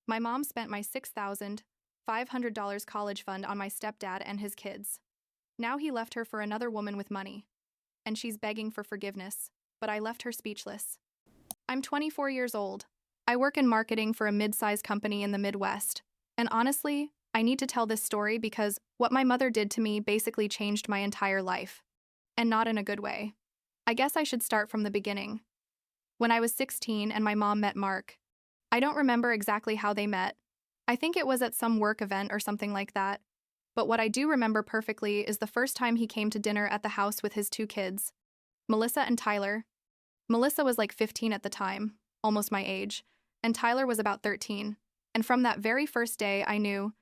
My mom spent my $6,500 college fund on my stepdad and his kids. Now he left her for another woman with money. And she's begging for forgiveness, but I left her speechless. I'm 24 years old. I work in marketing for a mid-sized company in the Midwest. And honestly, I need to tell this story because what my mother did to me basically changed my entire life. And not in a good way. I guess I should start from the beginning. When I was 16 and my mom met Mark. I don't remember exactly how they met. I think it was at some work event or something like that. But what I do remember perfectly is the first time he came to dinner at the house with his two kids, Melissa and Tyler. Melissa was like 15 at the time, almost my age, and Tyler was about 13. And from that very first day, I knew,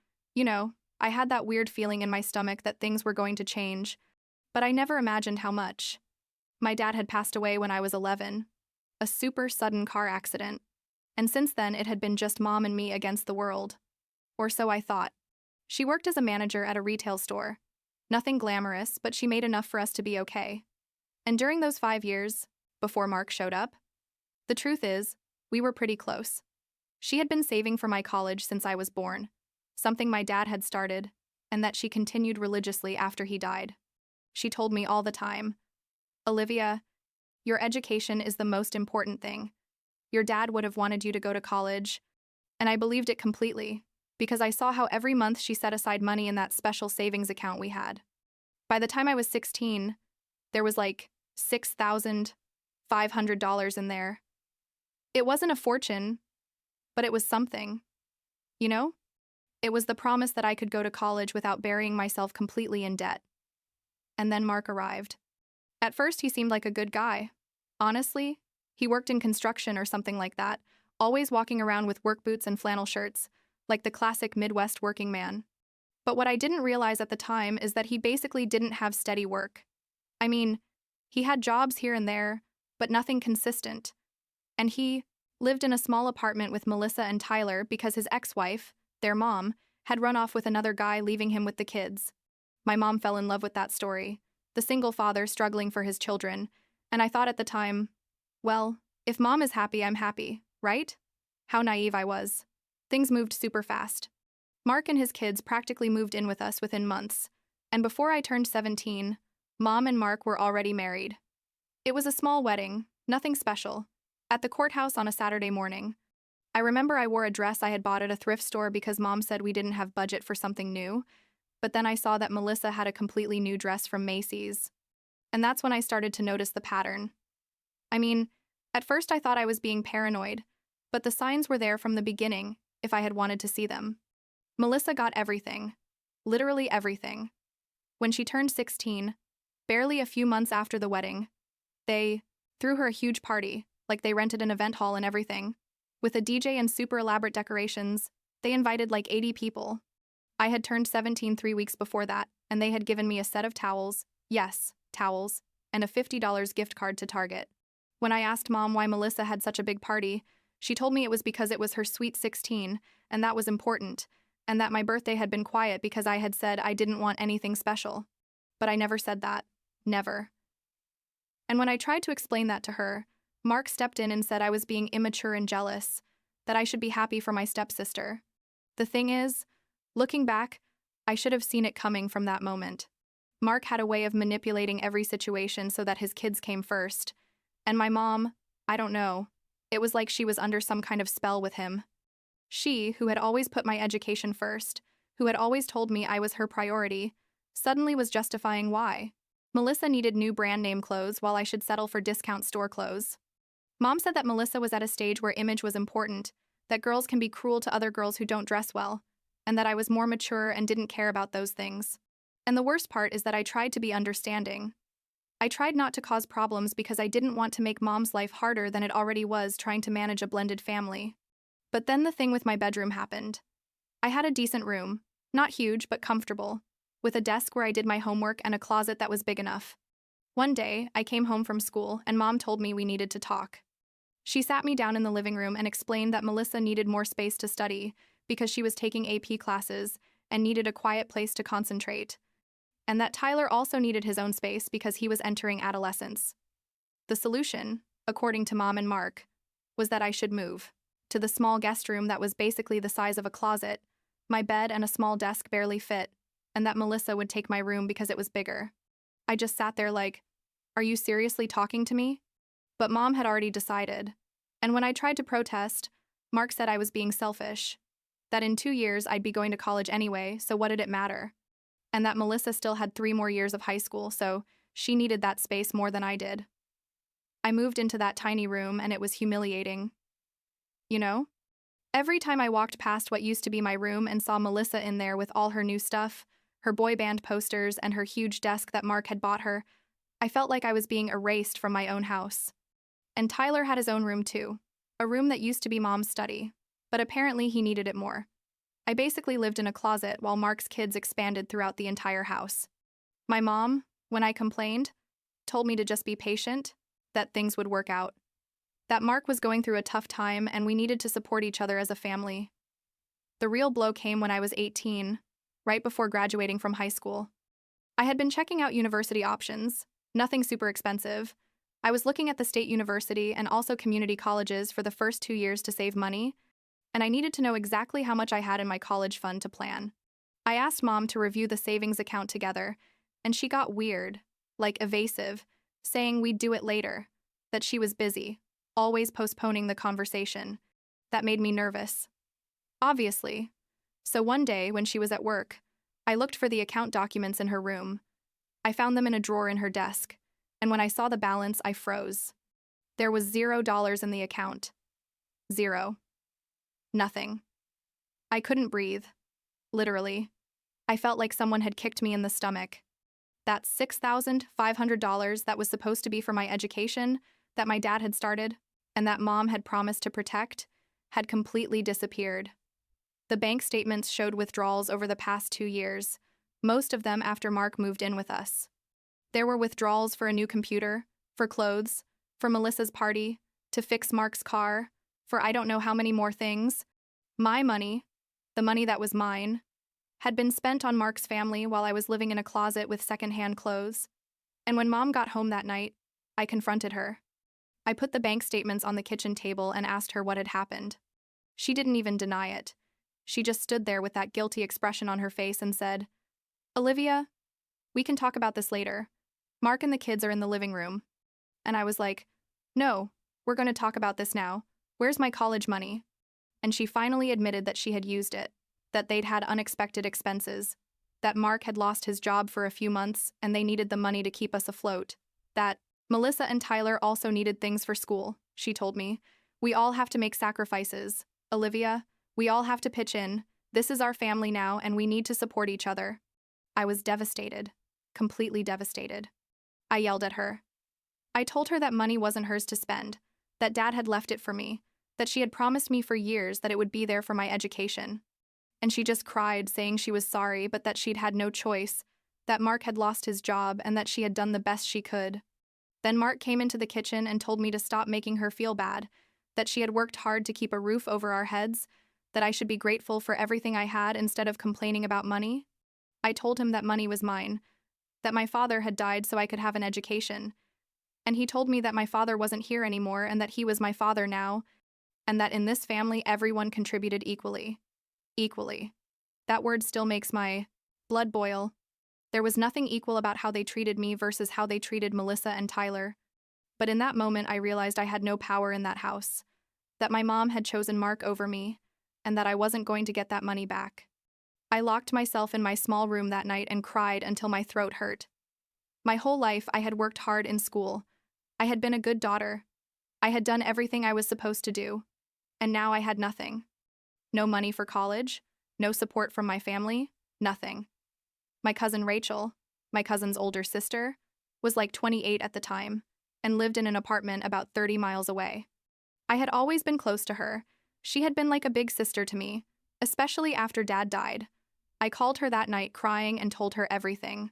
I had that weird feeling in my stomach that things were going to change, but I never imagined how much. My dad had passed away when I was 11, a super sudden car accident, and since then it had been just mom and me against the world. Or so I thought. She worked as a manager at a retail store. Nothing glamorous, but she made enough for us to be okay. And during those 5 years, before Mark showed up, the truth is, we were pretty close. She had been saving for my college since I was born, something my dad had started, and that she continued religiously after he died. She told me all the time, "Olivia, your education is the most important thing. Your dad would have wanted you to go to college." And I believed it completely, because I saw how every month she set aside money in that special savings account we had. By the time I was 16, there was like $6,500 in there. It wasn't a fortune, but it was something. It was the promise that I could go to college without burying myself completely in debt. And then Mark arrived. At first, he seemed like a good guy. Honestly, he worked in construction or something like that, always walking around with work boots and flannel shirts, like the classic Midwest working man. But what I didn't realize at the time is that he basically didn't have steady work. I mean, he had jobs here and there, but nothing consistent. And he lived in a small apartment with Melissa and Tyler because his ex-wife, their mom, had run off with another guy, leaving him with the kids. My mom fell in love with that story, the single father struggling for his children, and I thought at the time, well, if mom is happy, I'm happy, right? How naive I was. Things moved super fast. Mark and his kids practically moved in with us within months, and before I turned 17, Mom and Mark were already married. It was a small wedding, nothing special, at the courthouse on a Saturday morning. I remember I wore a dress I had bought at a thrift store because Mom said we didn't have budget for something new, but then I saw that Melissa had a completely new dress from Macy's. And that's when I started to notice the pattern. I mean, at first I thought I was being paranoid, but the signs were there from the beginning, if I had wanted to see them. Melissa got everything. Literally everything. When she turned 16, barely a few months after the wedding, they threw her a huge party, like they rented an event hall and everything. With a DJ and super elaborate decorations, they invited like 80 people. I had turned 17 3 weeks before that, and they had given me a set of towels, yes, towels, and a $50 gift card to Target. When I asked Mom why Melissa had such a big party, she told me it was because it was her sweet 16, and that was important, and that my birthday had been quiet because I had said I didn't want anything special. But I never said that. Never. And when I tried to explain that to her, Mark stepped in and said I was being immature and jealous, that I should be happy for my stepsister. The thing is, looking back, I should have seen it coming from that moment. Mark had a way of manipulating every situation so that his kids came first. And my mom, I don't know, it was like she was under some kind of spell with him. She, who had always put my education first, who had always told me I was her priority, suddenly was justifying why. Melissa needed new brand name clothes while I should settle for discount store clothes. Mom said that Melissa was at a stage where image was important, that girls can be cruel to other girls who don't dress well, and that I was more mature and didn't care about those things. And the worst part is that I tried to be understanding. I tried not to cause problems because I didn't want to make Mom's life harder than it already was trying to manage a blended family. But then the thing with my bedroom happened. I had a decent room, not huge but comfortable, with a desk where I did my homework and a closet that was big enough. One day, I came home from school and Mom told me we needed to talk. She sat me down in the living room and explained that Melissa needed more space to study because she was taking AP classes and needed a quiet place to concentrate, and that Tyler also needed his own space because he was entering adolescence. The solution, according to Mom and Mark, was that I should move. to the small guest room that was basically the size of a closet. My bed and a small desk barely fit, and that Melissa would take my room because it was bigger. I just sat there like, are you seriously talking to me? But Mom had already decided. And when I tried to protest, Mark said I was being selfish. That in 2 years I'd be going to college anyway, so what did it matter? And that Melissa still had 3 more years of high school, so she needed that space more than I did. I moved into that tiny room and it was humiliating. You know? Every time I walked past what used to be my room and saw Melissa in there with all her new stuff, her boy band posters, and her huge desk that Mark had bought her, I felt like I was being erased from my own house. And Tyler had his own room too, a room that used to be Mom's study, but apparently he needed it more. I basically lived in a closet while Mark's kids expanded throughout the entire house. My mom, when I complained, told me to just be patient, that things would work out. That Mark was going through a tough time and we needed to support each other as a family. The real blow came when I was 18, right before graduating from high school. I had been checking out university options, nothing super expensive. I was looking at the state university and also community colleges for the first 2 years to save money, and I needed to know exactly how much I had in my college fund to plan. I asked Mom to review the savings account together, and she got weird, like evasive, saying we'd do it later, that she was busy, always postponing the conversation. That made me nervous. Obviously. So one day, when she was at work, I looked for the account documents in her room. I found them in a drawer in her desk, and when I saw the balance, I froze. There was $0 in the account. 0. Nothing. I couldn't breathe. Literally. I felt like someone had kicked me in the stomach. That $6,500 that was supposed to be for my education, that my dad had started, and that Mom had promised to protect, had completely disappeared. The bank statements showed withdrawals over the past 2 years, most of them after Mark moved in with us. There were withdrawals for a new computer, for clothes, for Melissa's party, to fix Mark's car, for I don't know how many more things. My money, the money that was mine, had been spent on Mark's family while I was living in a closet with secondhand clothes. And when Mom got home that night, I confronted her. I put the bank statements on the kitchen table and asked her what had happened. She didn't even deny it. She just stood there with that guilty expression on her face and said, "Olivia, we can talk about this later. Mark and the kids are in the living room." And I was like, "No, we're going to talk about this now. Where's my college money?" And she finally admitted that she had used it, that they'd had unexpected expenses, that Mark had lost his job for a few months and they needed the money to keep us afloat, that Melissa and Tyler also needed things for school, she told me. "We all have to make sacrifices. Olivia, we all have to pitch in. This is our family now and we need to support each other." I was devastated, completely devastated. I yelled at her. I told her that money wasn't hers to spend, that Dad had left it for me, that she had promised me for years that it would be there for my education. And she just cried, saying she was sorry, but that she'd had no choice, that Mark had lost his job and that she had done the best she could. Then Mark came into the kitchen and told me to stop making her feel bad, that she had worked hard to keep a roof over our heads, that I should be grateful for everything I had instead of complaining about money. I told him that money was mine, that my father had died so I could have an education, and he told me that my father wasn't here anymore and that he was my father now, and that in this family everyone contributed equally. Equally. That word still makes my blood boil. There was nothing equal about how they treated me versus how they treated Melissa and Tyler. But in that moment I realized I had no power in that house, that my mom had chosen Mark over me, and that I wasn't going to get that money back. I locked myself in my small room that night and cried until my throat hurt. My whole life I had worked hard in school. I had been a good daughter. I had done everything I was supposed to do. And now I had nothing. No money for college, no support from my family, nothing. My cousin Rachel, my cousin's older sister, was like 28 at the time and lived in an apartment about 30 miles away. I had always been close to her. She had been like a big sister to me, especially after Dad died. I called her that night crying and told her everything.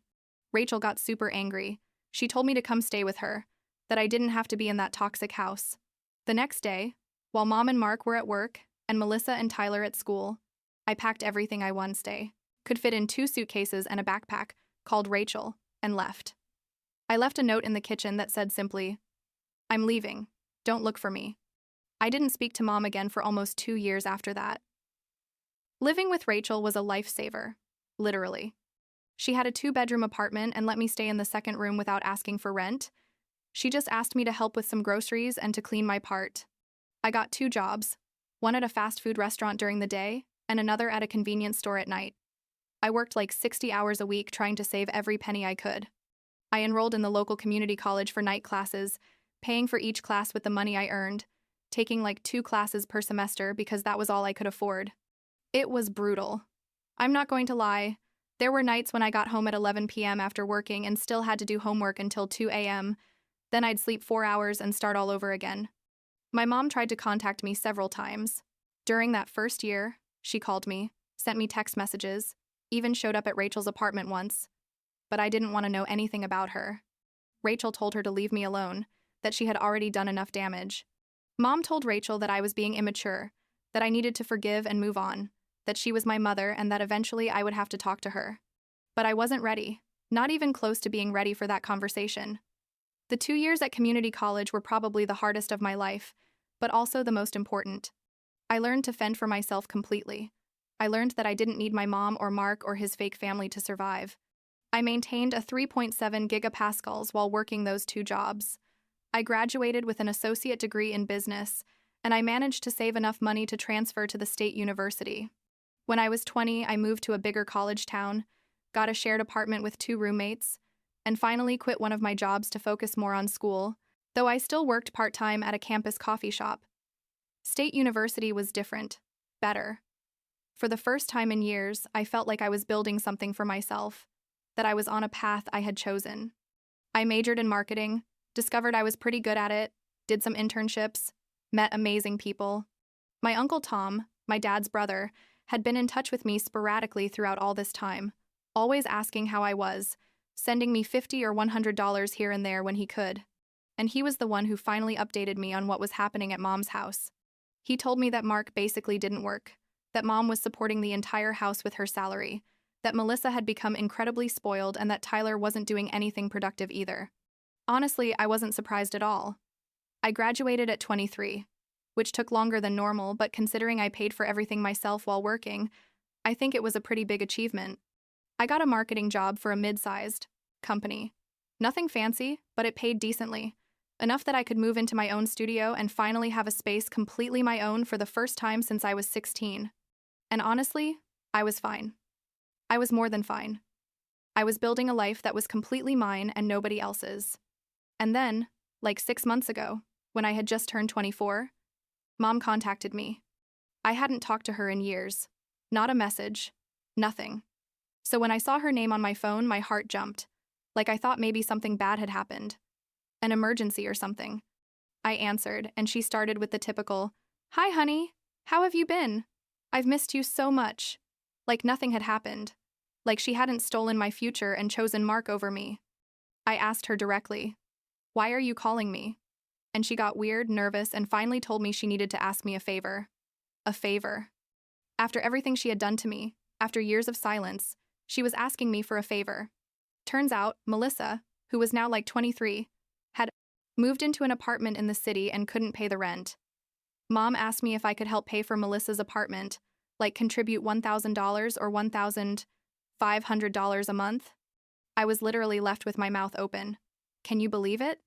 Rachel got super angry. She told me to come stay with her, that I didn't have to be in that toxic house. The next day, while Mom and Mark were at work and Melissa and Tyler at school, I packed everything I one stay, could fit in 2 suitcases and a backpack, called Rachel, and left. I left a note in the kitchen that said simply, "I'm leaving. Don't look for me." I didn't speak to Mom again for almost 2 years after that. Living with Rachel was a lifesaver, literally. She had a 2-bedroom apartment and let me stay in the second room without asking for rent. She just asked me to help with some groceries and to clean my part. I got 2 jobs, one at a fast food restaurant during the day and another at a convenience store at night. I worked like 60 hours a week trying to save every penny I could. I enrolled in the local community college for night classes, paying for each class with the money I earned, taking like 2 classes per semester because that was all I could afford. It was brutal. I'm not going to lie. There were nights when I got home at 11 p.m. after working and still had to do homework until 2 a.m. Then I'd sleep 4 hours and start all over again. My mom tried to contact me several times. During that first year, she called me, sent me text messages, even showed up at Rachel's apartment once. But I didn't want to know anything about her. Rachel told her to leave me alone, that she had already done enough damage. Mom told Rachel that I was being immature, that I needed to forgive and move on, that she was my mother and that eventually I would have to talk to her. But I wasn't ready, not even close to being ready for that conversation. The 2 years at community college were probably the hardest of my life, but also the most important. I learned to fend for myself completely. I learned that I didn't need my mom or Mark or his fake family to survive. I maintained a 3.7 gigapascals while working those 2 jobs. I graduated with an associate degree in business, and I managed to save enough money to transfer to the state university. When I was 20, I moved to a bigger college town, got a shared apartment with 2 roommates, and finally quit one of my jobs to focus more on school, though I still worked part-time at a campus coffee shop. State University was different, better. For the first time in years, I felt like I was building something for myself, that I was on a path I had chosen. I majored in marketing, discovered I was pretty good at it, did some internships, met amazing people. My Uncle Tom, my dad's brother, had been in touch with me sporadically throughout all this time, always asking how I was, sending me $50 or $100 here and there when he could. And he was the one who finally updated me on what was happening at Mom's house. He told me that Mark basically didn't work, that Mom was supporting the entire house with her salary, that Melissa had become incredibly spoiled and that Tyler wasn't doing anything productive either. Honestly, I wasn't surprised at all. I graduated at 23, which took longer than normal, but considering I paid for everything myself while working, I think it was a pretty big achievement. I got a marketing job for a mid-sized company. Nothing fancy, but it paid decently. Enough that I could move into my own studio and finally have a space completely my own for the first time since I was 16. And honestly, I was fine. I was more than fine. I was building a life that was completely mine and nobody else's. And then, like 6 months ago, when I had just turned 24, Mom contacted me. I hadn't talked to her in years. Not a message. Nothing. So when I saw her name on my phone, my heart jumped, like I thought maybe something bad had happened. An emergency or something. I answered, and she started with the typical, "Hi, honey. How have you been? I've missed you so much." Like nothing had happened. Like she hadn't stolen my future and chosen Mark over me. I asked her directly, "Why are you calling me?" And she got weird, nervous, and finally told me she needed to ask me a favor. A favor. After everything she had done to me, after years of silence, she was asking me for a favor. Turns out, Melissa, who was now like 23, had moved into an apartment in the city and couldn't pay the rent. Mom asked me if I could help pay for Melissa's apartment, like contribute $1,000 or $1,500 a month. I was literally left with my mouth open. Can you believe it?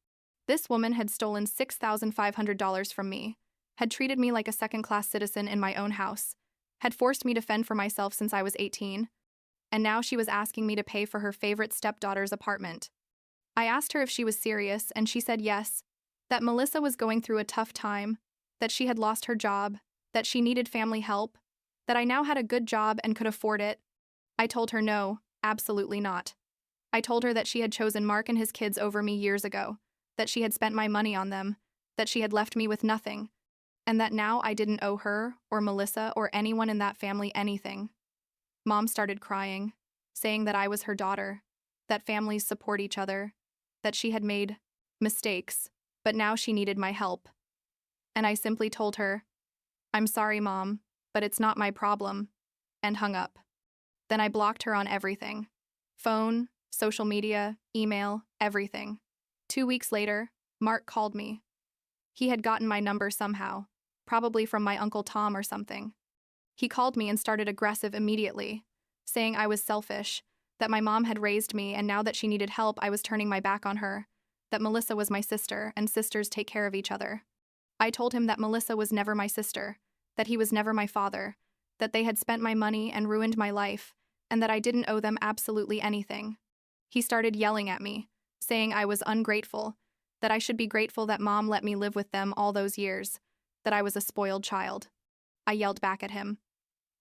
This woman had stolen $6,500 from me, had treated me like a second-class citizen in my own house, had forced me to fend for myself since I was 18, and now she was asking me to pay for her favorite stepdaughter's apartment. I asked her if she was serious, and she said yes, that Melissa was going through a tough time, that she had lost her job, that she needed family help, that I now had a good job and could afford it. I told her no, absolutely not. I told her that she had chosen Mark and his kids over me years ago, that she had spent my money on them, that she had left me with nothing, and that now I didn't owe her or Melissa or anyone in that family anything. Mom started crying, saying that I was her daughter, that families support each other, that she had made mistakes, but now she needed my help. And I simply told her, "I'm sorry, Mom, but it's not my problem," and hung up. Then I blocked her on everything. Phone, social media, email, everything. 2 weeks later, Mark called me. He had gotten my number somehow, probably from my Uncle Tom or something. He called me and started aggressive immediately, saying I was selfish, that my mom had raised me and now that she needed help I was turning my back on her, that Melissa was my sister and sisters take care of each other. I told him that Melissa was never my sister, that he was never my father, that they had spent my money and ruined my life, and that I didn't owe them absolutely anything. He started yelling at me, saying I was ungrateful, that I should be grateful that Mom let me live with them all those years, that I was a spoiled child. I yelled back at him.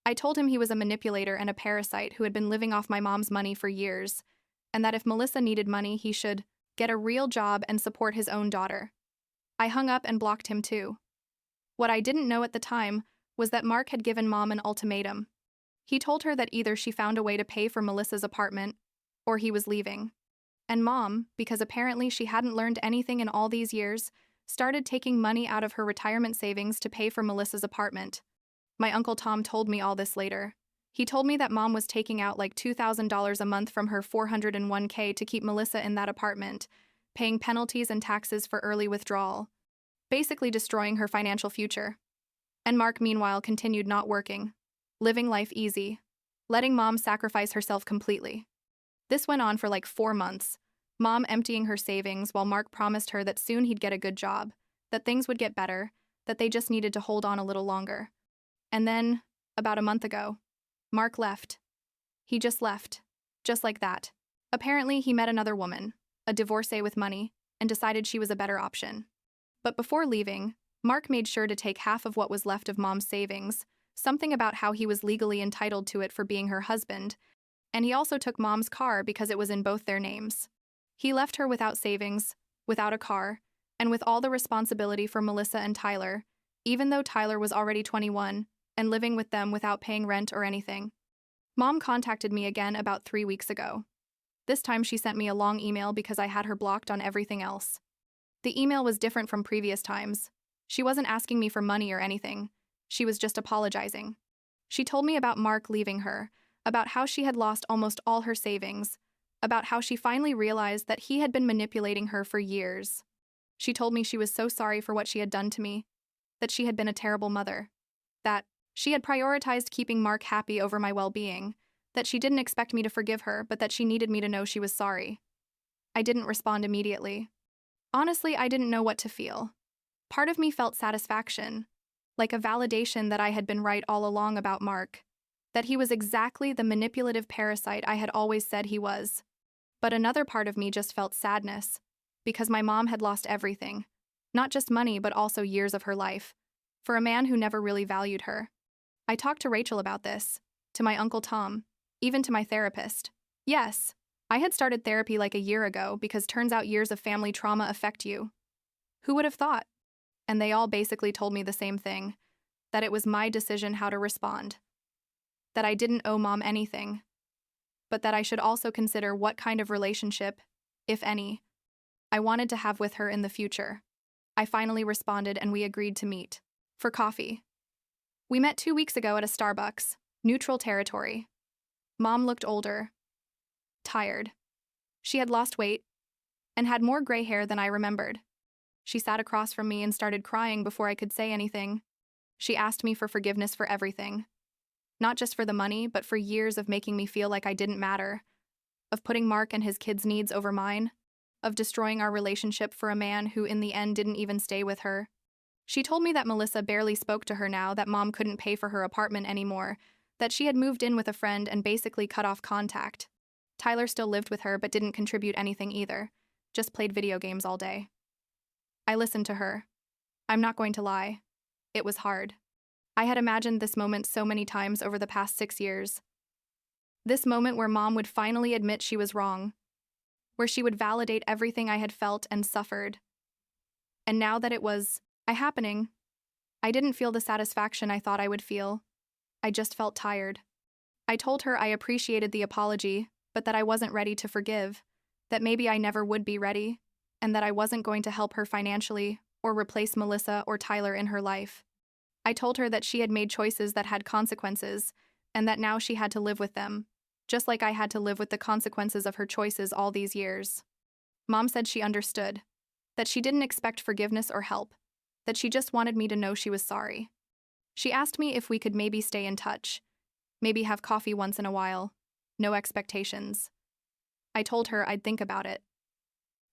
I told him he was a manipulator and a parasite who had been living off my mom's money for years, and that if Melissa needed money, he should get a real job and support his own daughter. I hung up and blocked him too. What I didn't know at the time was that Mark had given Mom an ultimatum. He told her that either she found a way to pay for Melissa's apartment, or he was leaving. And Mom, because apparently she hadn't learned anything in all these years, started taking money out of her retirement savings to pay for Melissa's apartment. My Uncle Tom told me all this later. He told me that Mom was taking out like $2,000 a month from her 401k to keep Melissa in that apartment, paying penalties and taxes for early withdrawal, basically destroying her financial future. And Mark, meanwhile, continued not working, living life easy, letting Mom sacrifice herself completely. This went on for like 4 months, Mom emptying her savings while Mark promised her that soon he'd get a good job, that things would get better, that they just needed to hold on a little longer. And then, about a month ago, Mark left. He just left, just like that. Apparently, he met another woman, a divorcee with money, and decided she was a better option. But before leaving, Mark made sure to take half of what was left of Mom's savings, something about how he was legally entitled to it for being her husband, and he also took Mom's car because it was in both their names. He left her without savings, without a car, and with all the responsibility for Melissa and Tyler, even though Tyler was already 21 and living with them without paying rent or anything. Mom contacted me again about 3 weeks ago. This time she sent me a long email because I had her blocked on everything else. The email was different from previous times. She wasn't asking me for money or anything. She was just apologizing. She told me about Mark leaving her, about how she had lost almost all her savings, about how she finally realized that he had been manipulating her for years. She told me she was so sorry for what she had done to me, that she had been a terrible mother, that she had prioritized keeping Mark happy over my well-being, that she didn't expect me to forgive her, but that she needed me to know she was sorry. I didn't respond immediately. Honestly, I didn't know what to feel. Part of me felt satisfaction, like a validation that I had been right all along about Mark, that he was exactly the manipulative parasite I had always said he was. But another part of me just felt sadness, because my mom had lost everything, not just money but also years of her life, for a man who never really valued her. I talked to Rachel about this, to my Uncle Tom, even to my therapist. Yes, I had started therapy like a year ago because turns out years of family trauma affect you. Who would have thought? And they all basically told me the same thing, that it was my decision how to respond, that I didn't owe Mom anything, but that I should also consider what kind of relationship, if any, I wanted to have with her in the future. I finally responded and we agreed to meet. For coffee. We met 2 weeks ago at a Starbucks, neutral territory. Mom looked older, tired. She had lost weight and had more gray hair than I remembered. She sat across from me and started crying before I could say anything. She asked me for forgiveness for everything. Not just for the money, but for years of making me feel like I didn't matter, of putting Mark and his kids' needs over mine, of destroying our relationship for a man who in the end didn't even stay with her. She told me that Melissa barely spoke to her now that Mom couldn't pay for her apartment anymore, that she had moved in with a friend and basically cut off contact. Tyler still lived with her but didn't contribute anything either, just played video games all day. I listened to her. I'm not going to lie. It was hard. I had imagined this moment so many times over the past 6 years. This moment where Mom would finally admit she was wrong, where she would validate everything I had felt and suffered. And now that it was happening, I didn't feel the satisfaction I thought I would feel. I just felt tired. I told her I appreciated the apology, but that I wasn't ready to forgive, that maybe I never would be ready, and that I wasn't going to help her financially or replace Melissa or Tyler in her life. I told her that she had made choices that had consequences, and that now she had to live with them, just like I had to live with the consequences of her choices all these years. Mom said she understood, that she didn't expect forgiveness or help, that she just wanted me to know she was sorry. She asked me if we could maybe stay in touch, maybe have coffee once in a while, no expectations. I told her I'd think about it,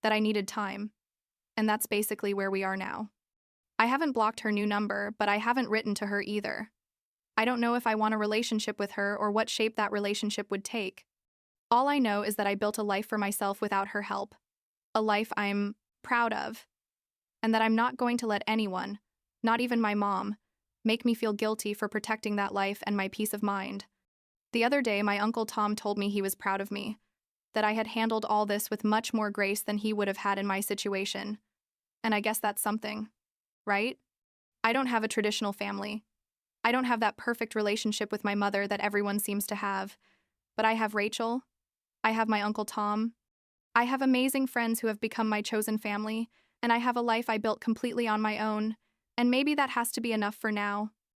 that I needed time, and that's basically where we are now. I haven't blocked her new number, but I haven't written to her either. I don't know if I want a relationship with her or what shape that relationship would take. All I know is that I built a life for myself without her help, a life I'm proud of, and that I'm not going to let anyone, not even my mom, make me feel guilty for protecting that life and my peace of mind. The other day, my Uncle Tom told me he was proud of me, that I had handled all this with much more grace than he would have had in my situation. And I guess that's something, right? I don't have a traditional family. I don't have that perfect relationship with my mother that everyone seems to have, but I have Rachel. I have my Uncle Tom. I have amazing friends who have become my chosen family, and I have a life I built completely on my own, and maybe that has to be enough for now.